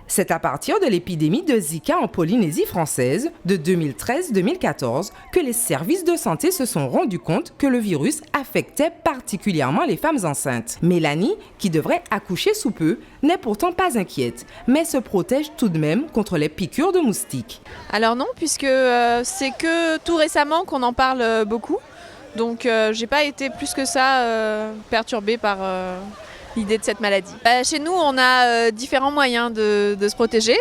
C'est à partir de l'épidémie de Zika en Polynésie française de 2013-2014 que les services de santé se sont rendus compte que le virus affectait particulièrement les femmes enceintes. Mélanie, qui devrait accoucher sous peu, n'est pourtant pas inquiète, mais se protège tout de même contre les piqûres de moustiques. Alors non, puisque c'est que tout récemment qu'on en parle beaucoup. Donc j'ai pas été plus que ça perturbée par l'idée de cette maladie. Chez nous, on a différents moyens de se protéger.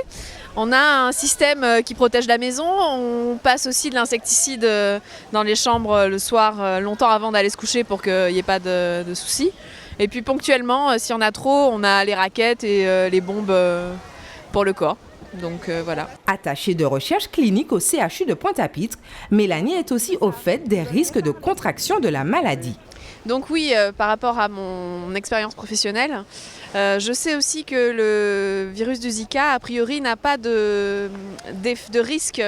On a un système qui protège la maison. On passe aussi de l'insecticide dans les chambres le soir, longtemps avant d'aller se coucher pour qu'il n'y ait pas de soucis. Et puis ponctuellement, si on a trop, on a les raquettes et les bombes pour le corps. Donc voilà. Attachée de recherche clinique au CHU de Pointe-à-Pitre, Mélanie est aussi au fait des risques de contraction de la maladie. Donc oui, par rapport à mon expérience professionnelle, je sais aussi que le virus du Zika, a priori, n'a pas de risque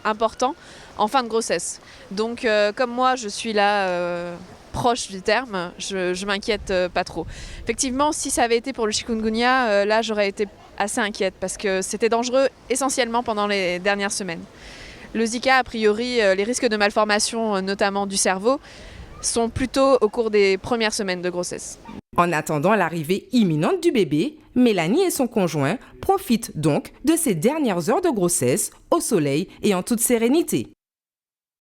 important en fin de grossesse. Donc comme moi, je suis là proche du terme, je m'inquiète pas trop. Effectivement, si ça avait été pour le chikungunya, là j'aurais été assez inquiète parce que c'était dangereux essentiellement pendant les dernières semaines. Le Zika, a priori, les risques de malformation, notamment du cerveau, sont plutôt au cours des premières semaines de grossesse. En attendant l'arrivée imminente du bébé, Mélanie et son conjoint profitent donc de ces dernières heures de grossesse au soleil et en toute sérénité.